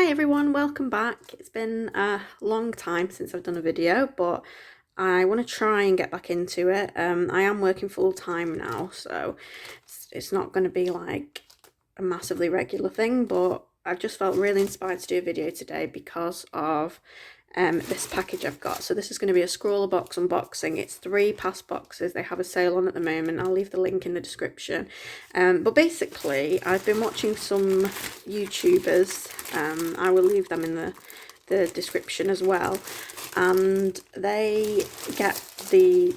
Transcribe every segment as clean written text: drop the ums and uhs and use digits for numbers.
Hi everyone, welcome back. It's been a long time since I've done a video, but I want to try and get back into it. I am working full time now, so it's not going to be like a massively regular thing, but I've just felt really inspired to do a video today because of this package I've got. So this is going to be a Scrawlrbox unboxing. It's 3 pass boxes. They have a sale on at the moment. I'll leave the link in the description. But basically, I've been watching some YouTubers. I will leave them in the description as well. And they get the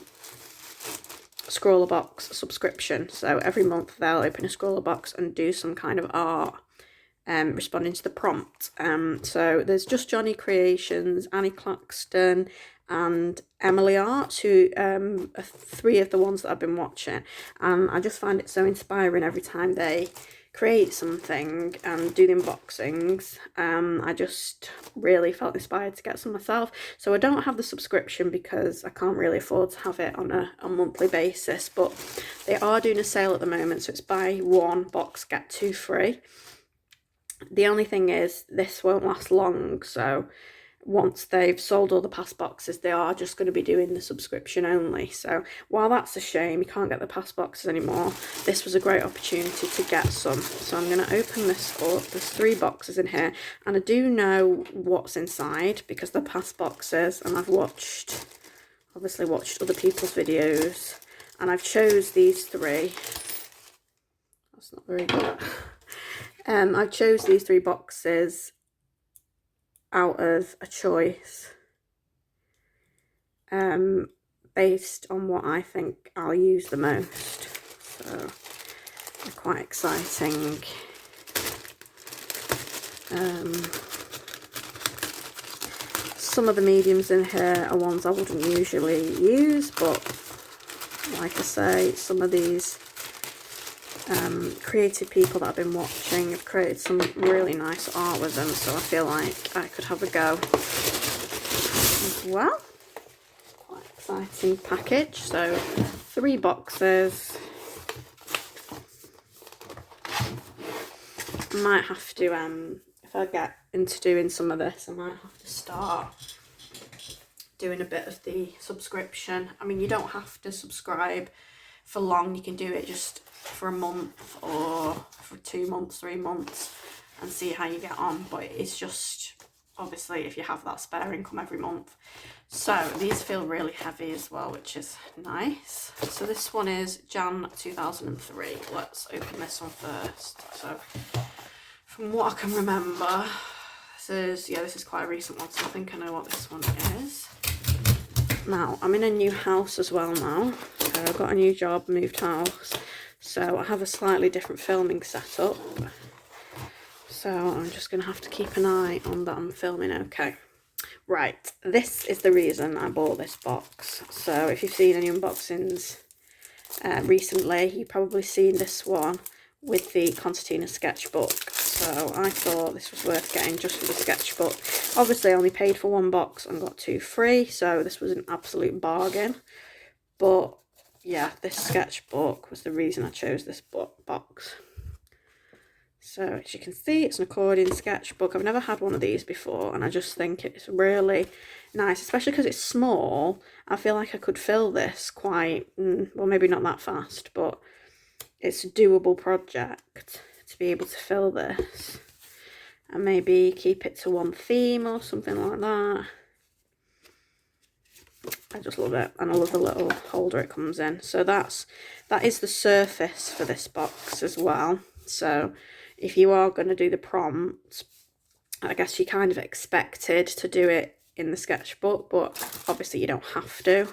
Scrawlbox subscription. So every month they'll open a Scrawlbox and do some kind of art. Responding to the prompt. So there's Just Johnny Creations, Annie Claxton, and Emily Arts, who are 3 of the ones that I've been watching. And I just find it so inspiring every time they create something and do the unboxings. I just really felt inspired to get some myself. So I don't have the subscription because I can't really afford to have it on a monthly basis, but they are doing a sale at the moment, so it's buy 1 box, get 2 free. The only thing is, this won't last long, so once they've sold all the pass boxes, they are just going to be doing the subscription only. So while that's a shame, you can't get the pass boxes anymore, this was a great opportunity to get some. So I'm going to open this up. There's 3 boxes in here, and I do know what's inside because they're pass boxes, and I've obviously watched other people's videos, and I've chose these 3. That's not very good. I chose these 3 boxes out of a choice based on what I think I'll use the most. So they're quite exciting. Some of the mediums in here are ones I wouldn't usually use, but like I say, some of these creative people that I've been watching have created some really nice art with them, so I feel like I could have a go as well. Quite exciting package. So 3 boxes. I might have to, if I get into doing some of this, I might have to start doing a bit of the subscription. I mean, you don't have to subscribe for long, you can do it just for a month or for 2 months, 3 months, and see how you get on. But it's just, obviously, if you have that spare income every month. So these feel really heavy as well, which is nice. So this one is Jan 2003. Let's open this one first. So from what I can remember, this is quite a recent one, so I think I know what this one is. Now, I'm in a new house as well now. So I've got a new job, moved house. So I have a slightly different filming setup. So I'm just going to have to keep an eye on that I'm filming okay. Right, this is the reason I bought this box. So if you've seen any unboxings recently, you've probably seen this one with the concertina sketchbook. So I thought this was worth getting just for the sketchbook. Obviously I only paid for 1 box and got 2 free, so this was an absolute bargain. But yeah, this sketchbook was the reason I chose this box. So as you can see, it's an accordion sketchbook. I've never had one of these before, and I just think it's really nice, especially because it's small. I feel like I could fill this quite, well, maybe not that fast, but it's a doable project to be able to fill this. And maybe keep it to 1 theme or something like that. I just love it, and I love the little holder it comes in. So that is the surface for this box as well. So if you are going to do the prompt, I guess you kind of expected to do it in the sketchbook, but obviously you don't have to.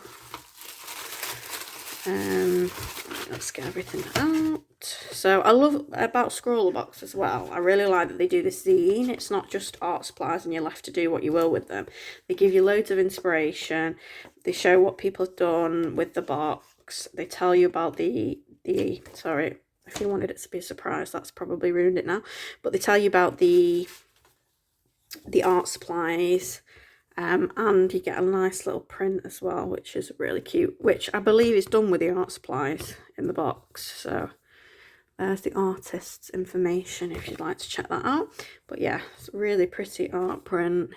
Let's get everything out. So I love about Scrawlbox as well, I really like that they do this zine. It's not just art supplies and you're left to do what you will with them. They give you loads of inspiration. They show what people have done with the box. They tell you about sorry, if you wanted it to be a surprise, that's probably ruined it now. But they tell you about the art supplies. And you get a nice little print as well, which is really cute, which I believe is done with the art supplies in the box. So There's the artist's information if you'd like to check that out. But yeah, it's a really pretty art print.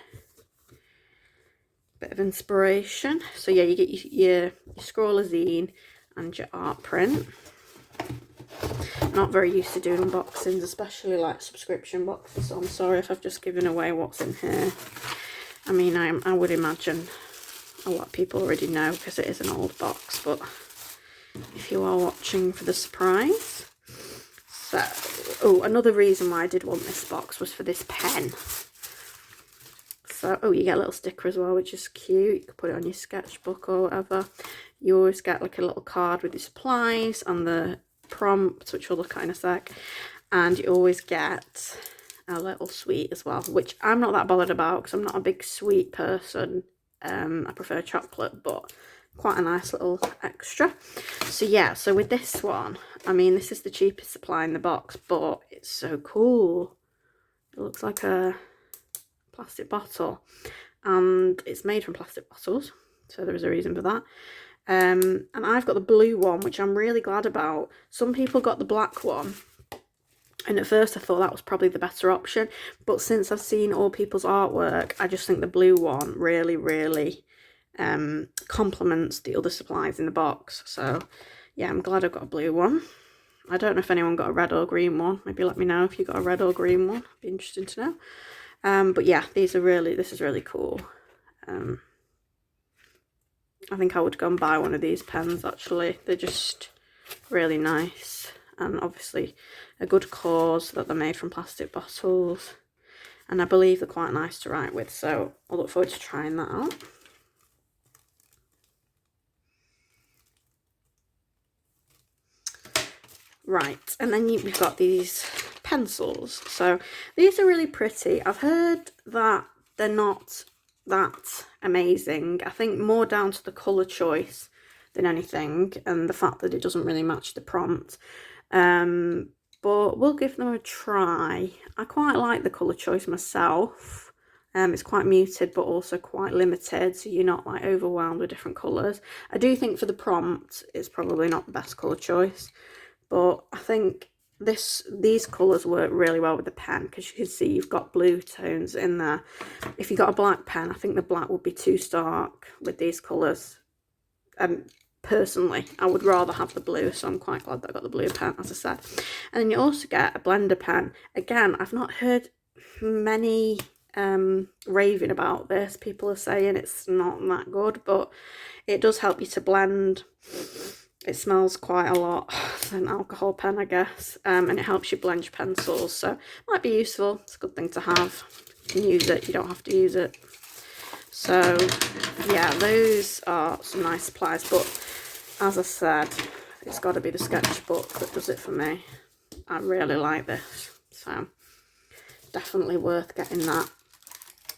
Bit of inspiration. So yeah, you get your scroller zine and your art print. Not very used to doing unboxings, especially like subscription boxes, so I'm sorry if I've just given away what's in here. I mean, I would imagine a lot of people already know because it is an old box, but if you are watching for the surprise. So, oh, another reason why I did want this box was for this pen. So, oh, you get a little sticker as well, which is cute. You can put it on your sketchbook or whatever. You always get like a little card with your supplies and the prompt, which we'll look at in a sec. And you always get a little sweet as well, which I'm not that bothered about because I'm not a big sweet person. I prefer chocolate, but quite a nice little extra. So yeah, so with this one, I mean, this is the cheapest supply in the box, but it's so cool. It looks like a plastic bottle, and it's made from plastic bottles, so there is a reason for that. And I've got the blue one, which I'm really glad about. Some people got the black one, and at first I thought that was probably the better option, but since I've seen all people's artwork, I just think the blue one really complements the other supplies in the box. So yeah, I'm glad I've got a blue one. I don't know if anyone got a red or green one. Maybe let me know if you got a red or green one. It'd be interesting to know. But yeah, this is really cool. I think I would go and buy one of these pens actually. They're just really nice, and obviously a good cause that they're made from plastic bottles, and I believe they're quite nice to write with, so I look forward to trying that out. Right, and then we've got these pencils. So these are really pretty. I've heard that they're not that amazing. I think more down to the colour choice than anything, and the fact that it doesn't really match the prompt. But we'll give them a try. I quite like the colour choice myself. It's quite muted but also quite limited, so you're not like overwhelmed with different colours. I do think for the prompt it's probably not the best colour choice, but I think these colours work really well with the pen, because you can see you've got blue tones in there. If you got a black pen, I think the black would be too stark with these colours. Personally, I would rather have the blue, so I'm quite glad that I got the blue pen, as I said. And then you also get a blender pen. Again, I've not heard many raving about this. People are saying it's not that good, but it does help you to blend. It smells quite a lot than alcohol pen, I guess, and it helps you blend your pencils, so it might be useful. It's a good thing to have. You can use it, you don't have to use it. So yeah, those are some nice supplies, but as I said, it's got to be the sketchbook that does it for me. I really like this, so definitely worth getting that.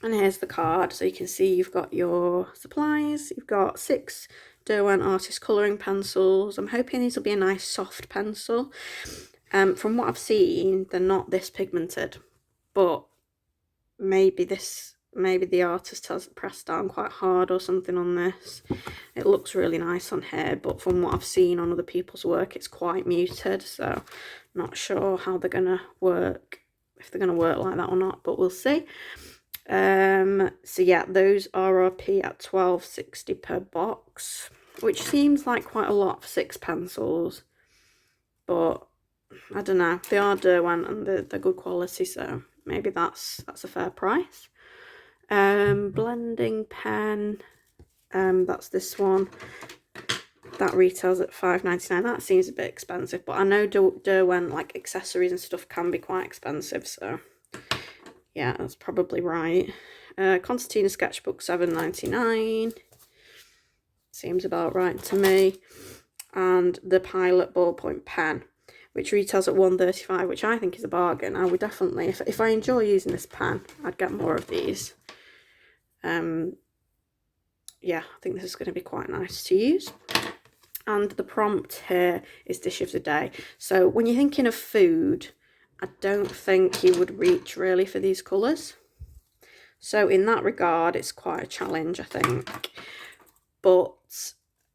And here's the card, so you can see you've got your supplies. You've got 6 Derwent Artist colouring pencils. I'm hoping these will be a nice soft pencil. From what I've seen, they're not this pigmented, but maybe the artist has pressed down quite hard or something on this. It looks really nice on here, but from what I've seen on other people's work, it's quite muted, so not sure how they're gonna work, if they're gonna work like that or not, but we'll see. So yeah, those RRP at £12.60 per box, which seems like quite a lot for 6 pencils, but I don't know, they are Derwent and they're good quality, so maybe that's a fair price. Blending pen, that's this one. That retails at £5.99. That seems a bit expensive, but I know Derwent, like accessories and stuff, can be quite expensive, so yeah, that's probably right. Concertina sketchbook, £7.99. Seems about right to me. And the Pilot ballpoint pen, which retails at £1.35, which I think is a bargain. I would definitely, if I enjoy using this pen, I'd get more of these. Yeah, I think this is going to be quite nice to use. And the prompt here is dish of the day. So when you're thinking of food, I don't think you would reach really for these colours. So in that regard, it's quite a challenge, I think. But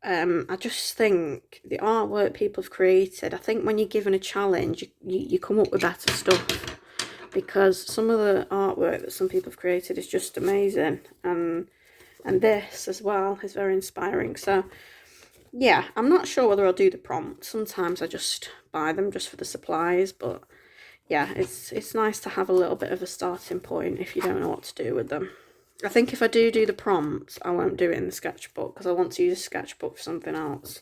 I just think the artwork people have created, I think when you're given a challenge, you come up with better stuff, because some of the artwork that some people have created is just amazing, and this as well is very inspiring. So yeah, I'm not sure whether I'll do the prompt. Sometimes I just buy them just for the supplies, but yeah, it's nice to have a little bit of a starting point if you don't know what to do with them. I think if I do the prompts, I won't do it in the sketchbook because I want to use a sketchbook for something else.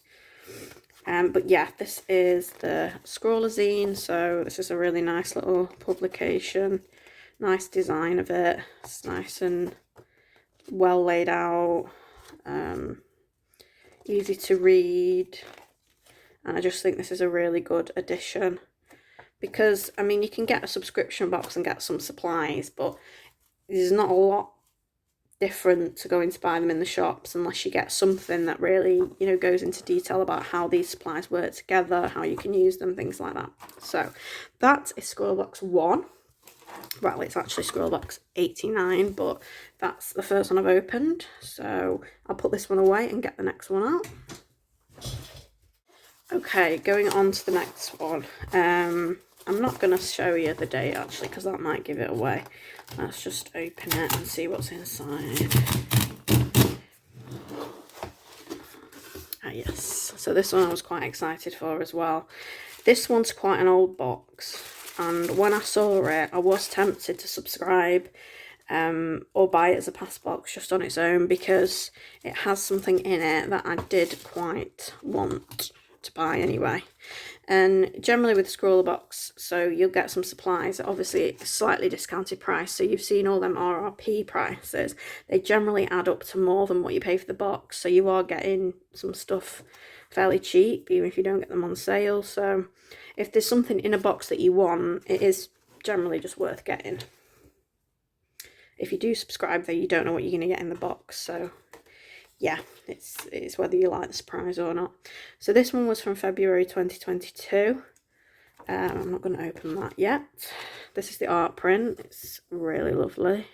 But yeah, this is the Scrawlzine, so this is a really nice little publication. Nice design of it. It's nice and well laid out. Easy to read. And I just think this is a really good addition. Because, I mean, you can get a subscription box and get some supplies, but there's not a lot different to going to buy them in the shops unless you get something that really, you know, goes into detail about how these supplies work together, how you can use them, things like that. So that is Scrawlbox 1. Well, it's actually Scrawlbox 89, but that's the first one I've opened. So I'll put this one away and get the next one out. Okay, going on to the next one. I'm not going to show you the date actually because that might give it away. Let's just open it and see what's inside. Ah yes, so this one I was quite excited for as well. This one's quite an old box, and when I saw it I was tempted to subscribe or buy it as a pass box just on its own, because it has something in it that I did quite want to buy anyway. And generally with Scrawlrbox, so you'll get some supplies at obviously a slightly discounted price. So you've seen all them RRP prices. They generally add up to more than what you pay for the box. So you are getting some stuff fairly cheap, even if you don't get them on sale. So if there's something in a box that you want, it is generally just worth getting. If you do subscribe though, you don't know what you're going to get in the box. So yeah, it's whether you like the surprise or not. So this one was from February 2022. I'm not going to open that yet. This is the art print. It's really lovely.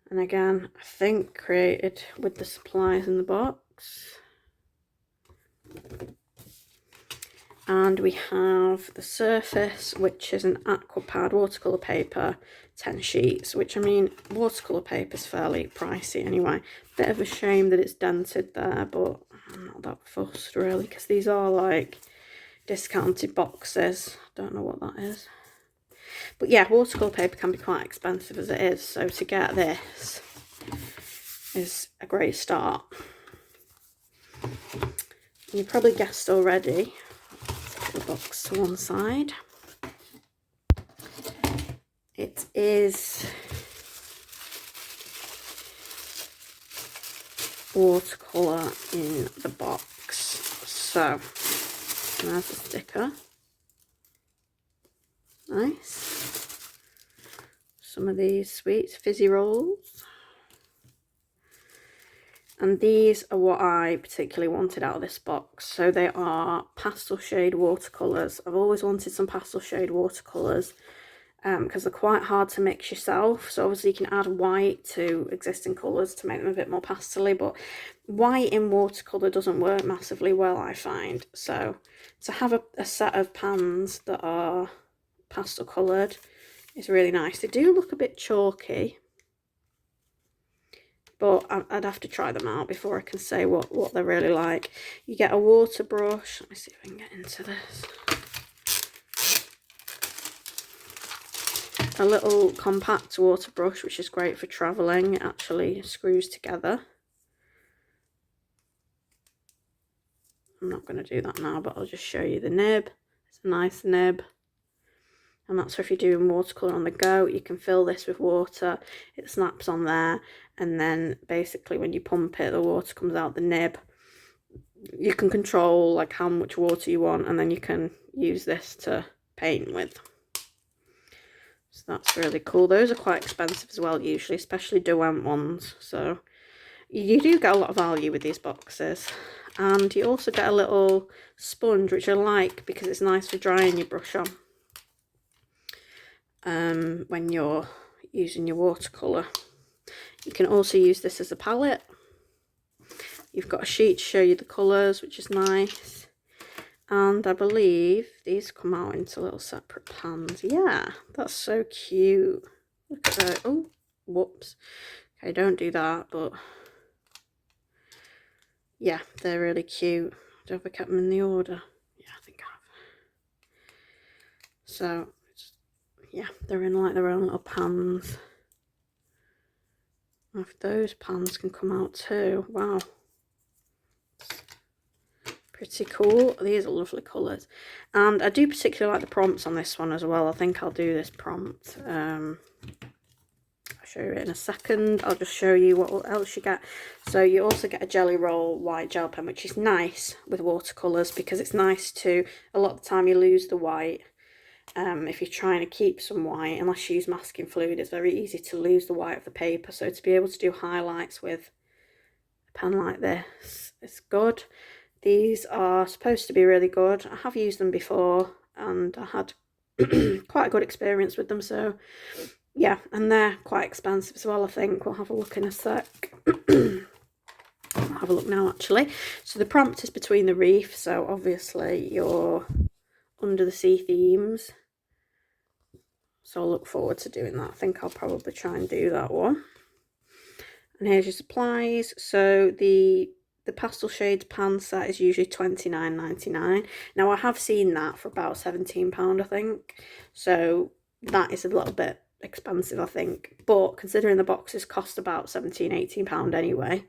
And again, I think created with the supplies in the box. And we have the surface, which is an aquapad watercolour paper, 10 sheets, which, I mean, watercolour paper is fairly pricey anyway. Bit of a shame that it's dented there, but I'm not that fussed really, because these are like discounted boxes. Don't know what that is. But yeah, watercolour paper can be quite expensive as it is, so to get this is a great start. You probably guessed already. The box to one side. It is watercolour in the box. So there's the sticker. Nice. Some of these sweet fizzy rolls. And these are what I particularly wanted out of this box. So they are pastel shade watercolours. I've always wanted some pastel shade watercolours because they're quite hard to mix yourself. So obviously you can add white to existing colours to make them a bit more pastel-y, but white in watercolour doesn't work massively well, I find. So to have a set of pans that are pastel coloured is really nice. They do look a bit chalky, but I'd have to try them out before I can say what they're really like. You get a water brush. Let me see if I can get into this. A little compact water brush, which is great for travelling. It actually screws together. I'm not going to do that now, but I'll just show you the nib. It's a nice nib. And that's if you're doing watercolour on the go. You can fill this with water. It snaps on there. And then basically when you pump it, the water comes out the nib. You can control like how much water you want, and then you can use this to paint with. So that's really cool. Those are quite expensive as well usually, especially Derwent ones. So you do get a lot of value with these boxes. And you also get a little sponge, which I like because it's nice for drying your brush on when you're using your watercolour. You can also use this as a palette. You've got a sheet to show you the colours, which is nice. And I believe these come out into little separate pans. Yeah, that's so cute. Look at that. Oh, whoops. Okay, don't do that, but yeah, they're really cute. Have I kept them in the order? Yeah, I think I have. So, yeah, they're in like their own little pans. If those pans can come out too. Wow. Pretty cool. These are lovely colours. And I do particularly like the prompts on this one as well. I think I'll do this prompt. I'll show you it in a second. I'll just show you what else you get. So you also get a Jelly Roll white gel pen, which is nice with watercolours because it's nice to, a lot of the time you lose the white. If you're trying to keep some white, unless you use masking fluid, it's very easy to lose the white of the paper. So to be able to do highlights with a pen like this, it's good. These are supposed to be really good. I have used them before and I had quite a good experience with them. So yeah, and they're quite expensive as well, I think. We'll have a look in a sec. I'll have a look now actually. So the prompt is between the reef. So obviously you're under the sea themes. So I'll look forward to doing that. I think I'll probably try and do that one. And here's your supplies. So the pastel shades pan set is usually £29.99. Now I have seen that for about £17, I think. So that is a little bit expensive, I think. But considering the boxes cost about £17–18 anyway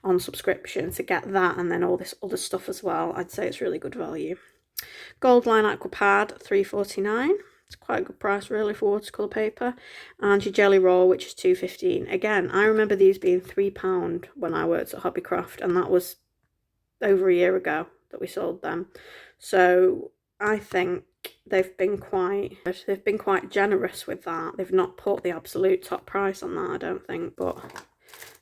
on subscription, to get that and then all this other stuff as well, I'd say it's really good value. Gold Line Aqua Pad, £3.49. It's quite a good price really for watercolour paper. And your Jelly Roll, which is £2.15. Again, I remember these being £3 when I worked at Hobbycraft, and that was over a year ago that we sold them. So I think they've been quite generous with that. They've not put the absolute top price on that, I don't think, but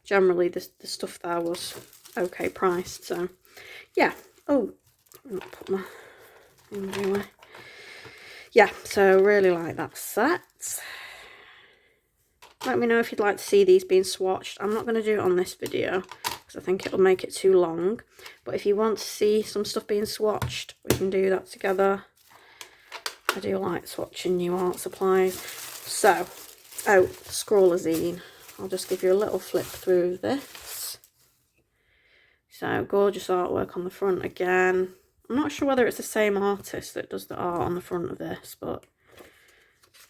generally the stuff there was okay priced. So yeah. Oh, I'm gonna put my thing away. Yeah, so really like that set. Let me know if you'd like to see these being swatched. I'm not going to do it on this video because I think it'll make it too long. But if you want to see some stuff being swatched, we can do that together. I do like swatching new art supplies. So, oh, Scrawlzine. I'll just give you a little flip through this. So, gorgeous artwork on the front again. I'm not sure whether it's the same artist that does the art on the front of this, but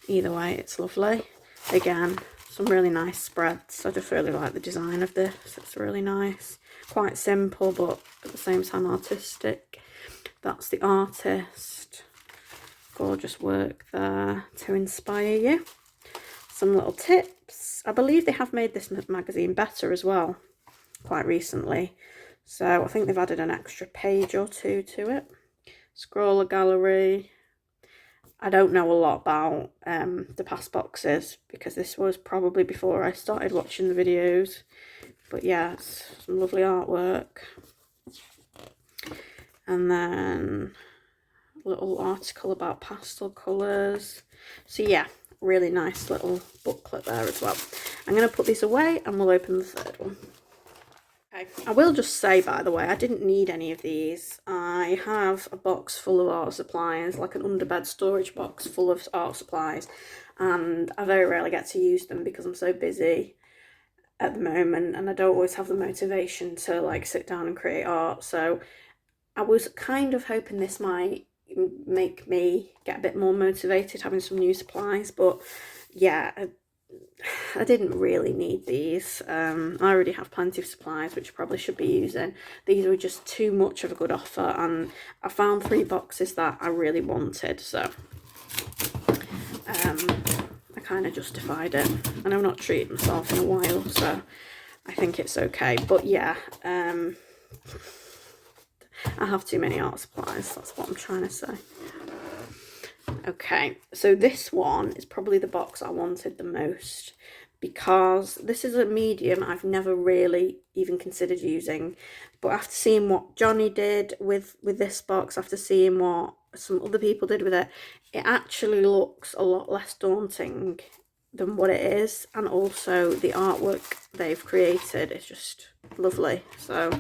either way, it's lovely. Again, some really nice spreads. I just really like the design of this. It's really nice. Quite simple, but at the same time artistic. That's the artist. Gorgeous work there to inspire you. Some little tips. I believe they have made this magazine better as well, quite recently. So I think they've added an extra page or two to it. Scroller gallery. I don't know a lot about the past boxes because this was probably before I started watching the videos. But yeah, it's some lovely artwork. And then a little article about pastel colours. So yeah, really nice little booklet there as well. I'm going to put these away and we'll open the third one. Okay. I will just say, by the way, I didn't need any of these. I have a box full of art supplies, like an underbed storage box full of art supplies, and I very rarely get to use them because I'm so busy at the moment and I don't always have the motivation to like sit down and create art. So I was kind of hoping this might make me get a bit more motivated having some new supplies, but yeah, I didn't really need these. I already have plenty of supplies which I probably should be using. These were just too much of a good offer, and I found 3 boxes that I really wanted, so I kind of justified it. And I've not treated myself in a while, so I think it's okay. But yeah, I have too many art supplies, that's what I'm trying to say. Okay, so this one is probably the box I wanted the most because this is a medium I've never really even considered using. But after seeing what Johnny did with this box, after seeing what some other people did with it, it actually looks a lot less daunting than what it is, and also the artwork they've created is just lovely. So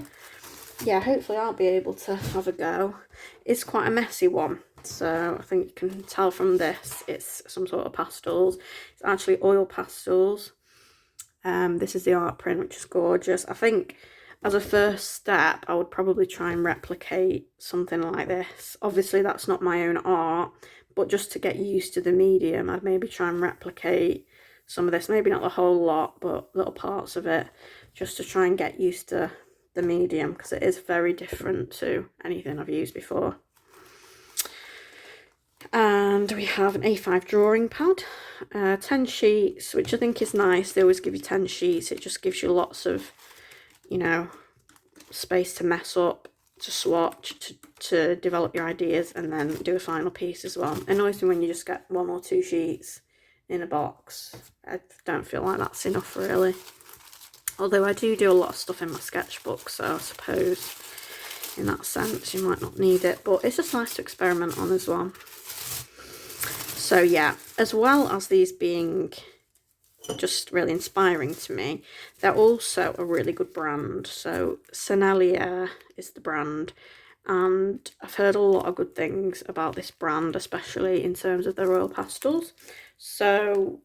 yeah, hopefully I'll be able to have a go. It's quite a messy one, so I think you can tell from this it's some sort of pastels. It's actually oil pastels. This is the art print, which is gorgeous. I think as a first step I would probably try and replicate something like this. Obviously that's not my own art, but just to get used to the medium, I'd maybe try and replicate some of this, maybe not the whole lot, but little parts of it, just to try and get used to the medium, because it is very different to anything I've used before. And we have an A5 drawing pad, 10 sheets, which I think is nice. They always give you 10 sheets. It just gives you lots of, you know, space to mess up, to swatch, to develop your ideas, and then do a final piece as well. It annoys me when you just get 1 or 2 sheets in a box. I don't feel like that's enough really. Although I do a lot of stuff in my sketchbook, so I suppose in that sense you might not need it, but it's just nice to experiment on as well. So yeah, as well as these being just really inspiring to me, they're also a really good brand. So Scrawlrbox is the brand, and I've heard a lot of good things about this brand, especially in terms of their oil pastels. So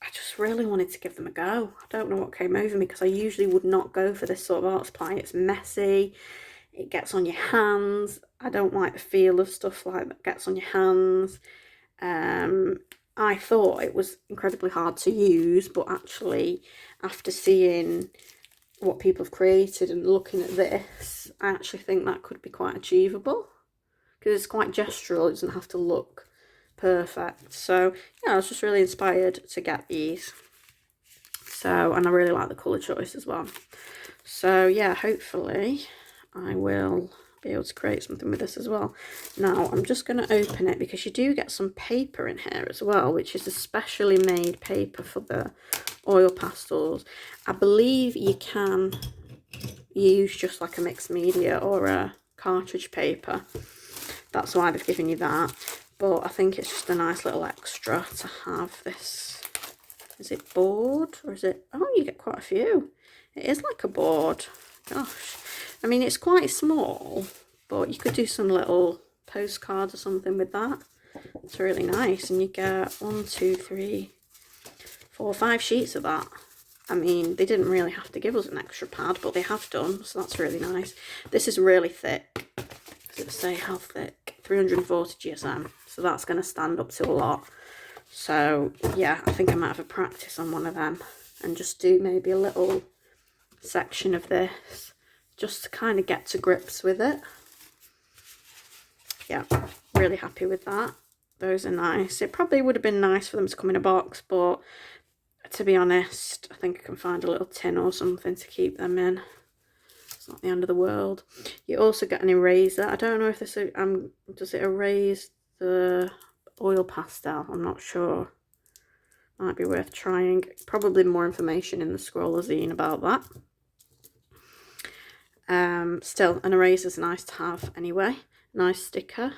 I just really wanted to give them a go. I don't know what came over me, because I usually would not go for this sort of art supply. It's messy, it gets on your hands. I don't like the feel of stuff like that gets on your hands. I thought it was incredibly hard to use, but actually after seeing what people have created and looking at this, I actually think that could be quite achievable, because it's quite gestural. It doesn't have to look perfect. So yeah, I was just really inspired to get these. So, and I really like the colour choice as well. So yeah, hopefully I will be able to create something with this as well. Now I'm just going to open it, because you do get some paper in here as well, which is a specially made paper for the oil pastels. I believe you can use just like a mixed media or a cartridge paper. That's why they've given you that. But I think it's just a nice little extra to have this. Is it board or is it? Oh, you get quite a few. It is like a board. Gosh. I mean, it's quite small, but you could do some little postcards or something with that. It's really nice. And you get 1, 2, 3, 4, 5 sheets of that. I mean, they didn't really have to give us an extra pad, but they have done, so that's really nice. This is really thick. Does it say how thick? 340 GSM. So that's going to stand up to a lot. So yeah, I think I might have a practice on one of them and just do maybe a little section of this just to kind of get to grips with it. Yeah, really happy with that. Those are nice. It probably would have been nice for them to come in a box, but to be honest, I think I can find a little tin or something to keep them in. It's not the end of the world. You also get an eraser. I don't know if this does it erase the oil pastel. I'm not sure. Might be worth trying. Probably more information in the Scrawlrbox about that. Still, an eraser is nice to have anyway. Nice sticker.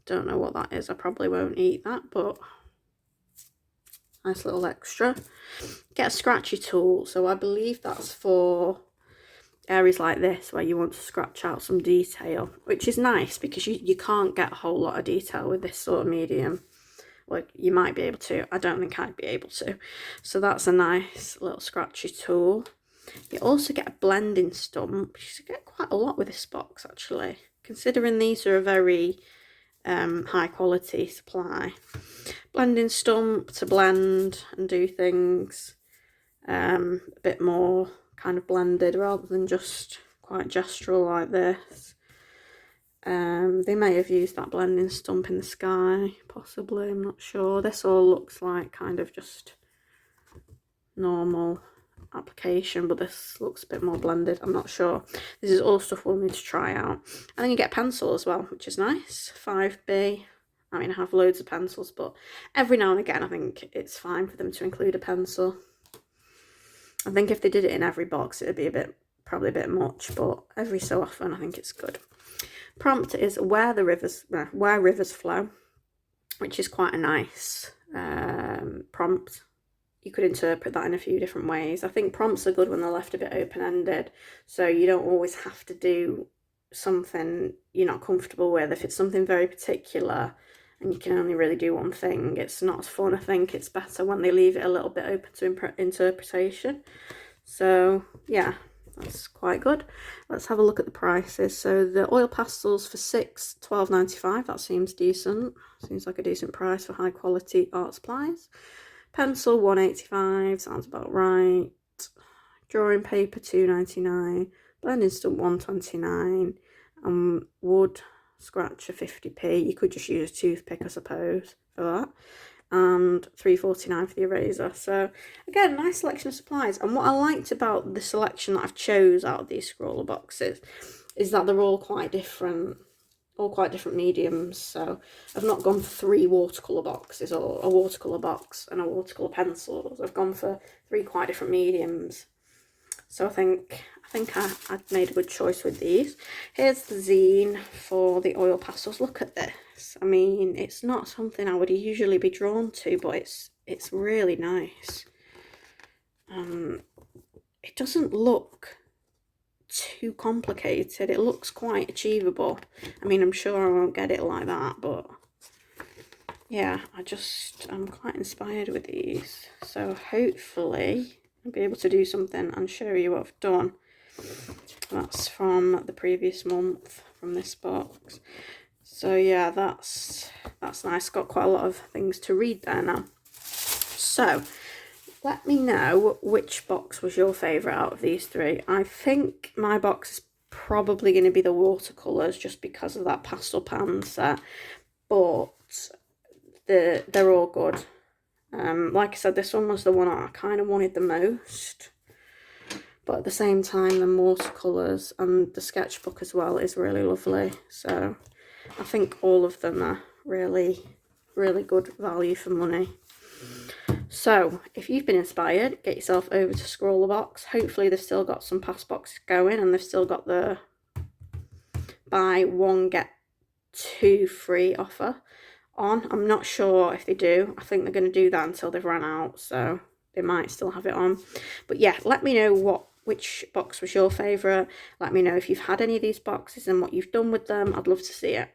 Don't know what that is. I probably won't eat that, but nice little extra. Get a scratchy tool. So I believe that's for areas like this where you want to scratch out some detail, which is nice because you can't get a whole lot of detail with this sort of medium. Like, you might be able to. I don't think I'd be able to. So that's a nice little scratchy tool. You also get a blending stump. You get quite a lot with this box, actually, considering these are a very high quality supply. Blending stump to blend and do things a bit more kind of blended rather than just quite gestural like this. They may have used that blending stump in the sky, possibly, I'm not sure. This all looks like kind of just normal application, but this looks a bit more blended. I'm not sure. This is all stuff we'll need to try out. And then you get a pencil as well, which is nice. 5B. I mean, I have loads of pencils, but every now and again I think it's fine for them to include a pencil. I think if they did it in every box it would be probably a bit much, but every so often I think it's good. Prompt is where rivers flow, which is quite a nice prompt. You could interpret that in a few different ways. I think prompts are good when they're left a bit open-ended, so you don't always have to do something you're not comfortable with. If it's something very particular and you can only really do one thing, it's not as fun. I think it's better when they leave it a little bit open to interpretation. So yeah, that's quite good. Let's have a look at the prices. So the oil pastels for 6, £12.95. That seems decent. Seems like a decent price for high quality art supplies. Pencil £1.85. Sounds about right. Drawing paper £2.99. Blending stump £1.29. And wood scratcher 50p. You could just use a toothpick, I suppose, for that. And £3.49 for the eraser. So again, nice selection of supplies. And what I liked about the selection that I've chose out of these Scrawlrboxes is that they're all quite different mediums. So I've not gone for 3 watercolour boxes or a watercolour box and a watercolour pencils. I've gone for 3 quite different mediums. So I think I'd made a good choice with these. Here's the zine for the oil pastels. Look at this. I mean, it's not something I would usually be drawn to, but it's really nice. It doesn't look too complicated. It looks quite achievable. I mean, I'm sure I won't get it like that, but yeah, I'm quite inspired with these. So hopefully I'll be able to do something and show you what I've done. That's from the previous month, from this box. So yeah, that's nice. Got quite a lot of things to read there now. So let me know which box was your favourite out of these 3. I think my box is probably going to be the watercolours, just because of that pastel pan set, but they're all good. Like I said, this one was the one I kind of wanted the most, but at the same time the watercolours and the sketchbook as well is really lovely. So I think all of them are really, really good value for money. So if you've been inspired, get yourself over to Scrawlrbox. Hopefully they've still got some pass boxes going, and they've still got the buy 1 get 2 free offer on. I'm not sure if they do. I think they're going to do that until they've run out, so they might still have it on. But yeah, let me know which box was your favourite. Let me know if you've had any of these boxes and what you've done with them. I'd love to see it.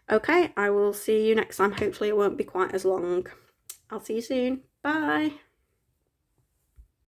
Okay, I will see you next time. Hopefully it won't be quite as long. I'll see you soon. Bye.